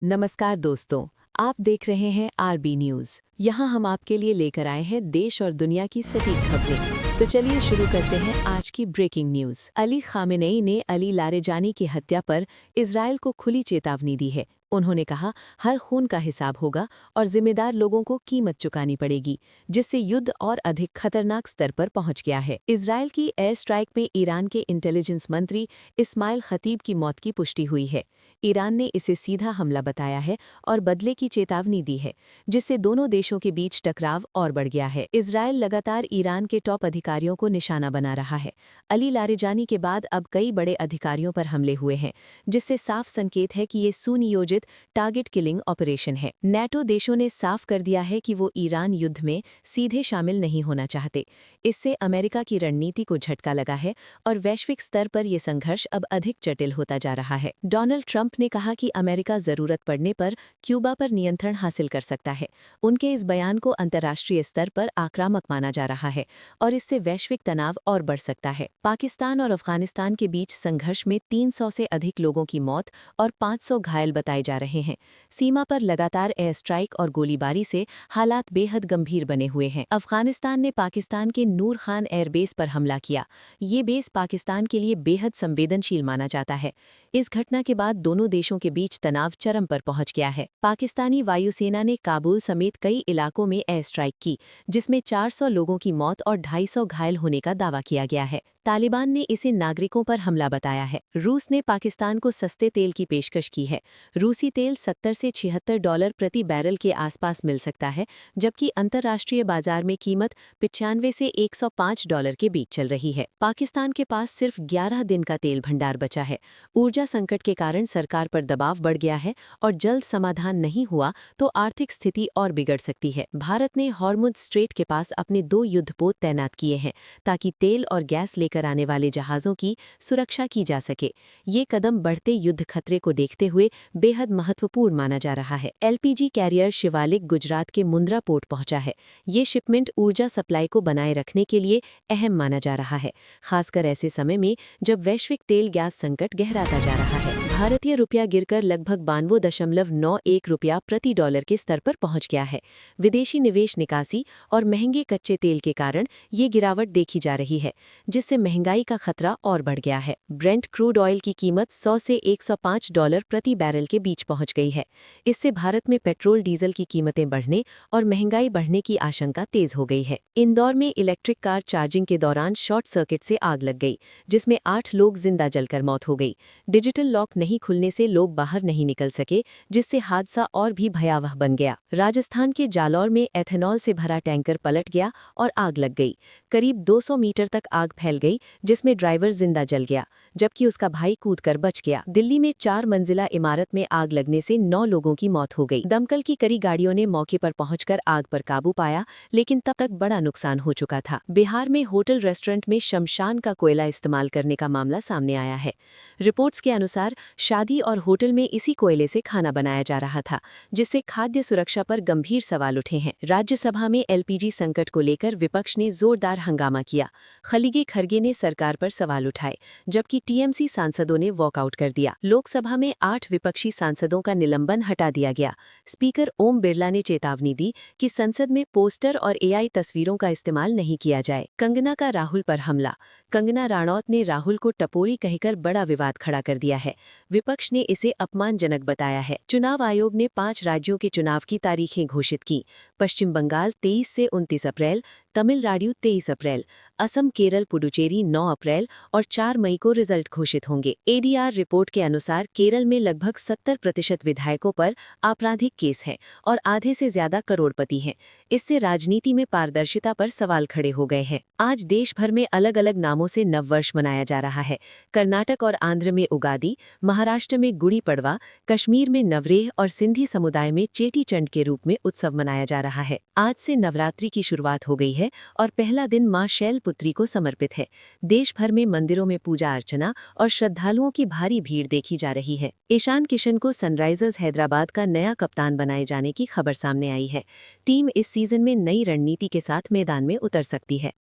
नमस्कार दोस्तों, आप देख रहे हैं आरबी न्यूज़। यहाँ हम आपके लिए लेकर आए हैं देश और दुनिया की सटीक खबरें। तो चलिए शुरू करते हैं आज की ब्रेकिंग न्यूज़। अली खामेनेई ने अली लारेजानी की हत्या पर इजरायल को खुली चेतावनी दी है। उन्होंने कहा, हर खून का हिसाब होगा और जिम्मेदार लोगों को कीमत चुकानी पड़ेगी, जिससे युद्ध और अधिक खतरनाक स्तर पर पहुंच गया है। इजरायल की एयर स्ट्राइक में ईरान के इंटेलिजेंस मंत्री इस्माइल खतीब की मौत की पुष्टि हुई है। ईरान ने इसे सीधा हमला बताया है और बदले की चेतावनी दी है, जिससे दोनों देशों के बीच टकराव और बढ़ गया है। इजरायल लगातार ईरान के टॉप अधिकारियों को निशाना बना रहा है। अली लारेजानी के बाद अब कई बड़े अधिकारियों पर हमले हुए हैं, जिससे साफ संकेत है कि ये सुनियोजित टारगेट किलिंग ऑपरेशन है। नेटो देशों ने साफ कर दिया है कि वो ईरान युद्ध में सीधे शामिल नहीं होना चाहते। इससे अमेरिका की रणनीति को झटका लगा है और वैश्विक स्तर पर यह संघर्ष अब अधिक जटिल होता जा रहा है। डोनाल्ड ट्रंप ने कहा कि अमेरिका जरूरत पड़ने पर क्यूबा पर नियंत्रण हासिल कर सकता है। उनके इस बयान को अंतर्राष्ट्रीय स्तर पर आक्रामक माना जा रहा है और इससे वैश्विक तनाव और बढ़ सकता है। पाकिस्तान और अफगानिस्तान के बीच संघर्ष में 300 से अधिक लोगों की मौत और 500 घायल बताए जा रहे हैं। सीमा पर लगातार एयर स्ट्राइक और गोलीबारी से हालात बेहद गंभीर बने हुए हैं। अफगानिस्तान ने पाकिस्तान के नूर खान एयरबेस पर हमला किया। ये बेस पाकिस्तान के लिए बेहद संवेदनशील माना जाता है। इस घटना के बाद दोनों देशों के बीच तनाव चरम पर पहुंच गया है। पाकिस्तानी वायुसेना ने काबुल समेत कई इलाकों में एयर स्ट्राइक की, जिसमें 400 लोगों की मौत और 250 घायल होने का दावा किया गया है। तालिबान ने इसे नागरिकों पर हमला बताया है। रूस ने पाकिस्तान को सस्ते तेल की पेशकश की है। रूसी तेल $70 से $76 प्रति बैरल के आसपास मिल सकता है, जबकि अंतर्राष्ट्रीय बाजार में कीमत $95 से $105 के बीच चल रही है। पाकिस्तान के पास सिर्फ 11 दिन का तेल भंडार बचा है। ऊर्जा संकट के कारण सरकार पर दबाव बढ़ गया है और जल्द समाधान नहीं हुआ तो आर्थिक स्थिति और बिगड़ सकती है। भारत ने हॉर्मुज़ स्ट्रेट के पास अपने 2 युद्धपोत तैनात किए हैं, ताकि तेल और गैस लेकर आने वाले जहाज़ों की सुरक्षा की जा सके। ये कदम बढ़ते युद्ध खतरे को देखते हुए बेहद महत्वपूर्ण माना जा रहा है। एलपीजी कैरियर शिवालिक गुजरात के मुंद्रा पोर्ट पहुंचा है। ये शिपमेंट ऊर्जा सप्लाई को बनाए रखने के लिए अहम माना जा रहा है, खासकर ऐसे समय में जब वैश्विक तेल गैस संकट गहराता जा रहा है। भारतीय रुपया गिरकर लगभग 92.91 रुपया प्रति डॉलर के स्तर पर पहुंच गया है। विदेशी निवेश निकासी और महंगे कच्चे तेल के कारण ये गिरावट देखी जा रही है, जिससे महंगाई का खतरा और बढ़ गया है। ब्रेंट क्रूड ऑयल की कीमत 100 से $105 प्रति बैरल के बीच पहुंच गई है। इससे भारत में पेट्रोल डीजल की कीमतें बढ़ने और महंगाई बढ़ने की आशंका तेज हो गई है। इंदौर में इलेक्ट्रिक कार चार्जिंग के दौरान शॉर्ट सर्किट से आग लग गई, जिसमें 8 लोग जिंदा जलकर मौत हो गई। डिजिटल लॉक नहीं खुलने से लोग बाहर नहीं निकल सके, जिससे हादसा और भी भयावह बन गया। राजस्थान के जालौर में एथेनॉल से भरा टैंकर पलट गया और आग लग गई। करीब 200 मीटर तक आग फैल गई, जिसमें ड्राइवर जिंदा जल गया, जबकि उसका भाई कूदकर बच गया। दिल्ली में 4 मंजिला इमारत में आग लगने से 9 लोगों की मौत हो गई। दमकल की कई गाड़ियों ने मौके पर पहुंचकर आग पर काबू पाया, लेकिन तब तक बड़ा नुकसान हो चुका था। बिहार में होटल रेस्टोरेंट में शमशान का कोयला इस्तेमाल करने का मामला सामने आया है। रिपोर्ट्स के अनुसार शादी और होटल में इसी कोयले से खाना बनाया जा रहा था, जिससे खाद्य सुरक्षा पर गंभीर सवाल उठे हैं। राज्यसभा में एलपीजी संकट को लेकर विपक्ष ने जोरदार हंगामा किया। खलीगे खरगे ने सरकार पर सवाल उठाए, जबकि टीएमसी सांसदों ने वॉकआउट कर दिया। लोकसभा में 8 विपक्षी सांसदों का निलंबन हटा दिया गया। स्पीकर ओम बिरला ने चेतावनी दी कि संसद में पोस्टर और एआई तस्वीरों का इस्तेमाल नहीं किया जाए। कंगना का राहुल पर हमला। कंगना राणौत ने राहुल को टपोरी कहकर बड़ा विवाद खड़ा कर दिया है। विपक्ष ने इसे अपमानजनक बताया है। चुनाव आयोग ने 5 राज्यों के चुनाव की तारीखें घोषित की। पश्चिम बंगाल 23 से 29 अप्रैल, तमिलनाडु 23 अप्रैल, असम, केरल, पुडुचेरी 9 अप्रैल और 4 मई को रिजल्ट घोषित होंगे। एडीआर रिपोर्ट के अनुसार केरल में लगभग 70% विधायकों पर आपराधिक केस है और आधे से ज्यादा करोड़पति हैं। इससे राजनीति में पारदर्शिता पर सवाल खड़े हो गए हैं। आज देश भर में अलग अलग नामों से नववर्ष मनाया जा रहा है। कर्नाटक और आंध्र में उगादी, महाराष्ट्र में गुड़ी पड़वा, कश्मीर में नवरेह और सिंधी समुदाय में चेटी चंड के रूप में उत्सव मनाया जा रहा है। आज से नवरात्रि की शुरुआत हो गई है और पहला दिन मां शैलपुत्री को समर्पित है। देश भर में मंदिरों में पूजा अर्चना और श्रद्धालुओं की भारी भीड़ देखी जा रही है। ईशान किशन को सनराइजर्स हैदराबाद का नया कप्तान बनाए जाने की खबर सामने आई है। टीम इस सीजन में नई रणनीति के साथ मैदान में उतर सकती है।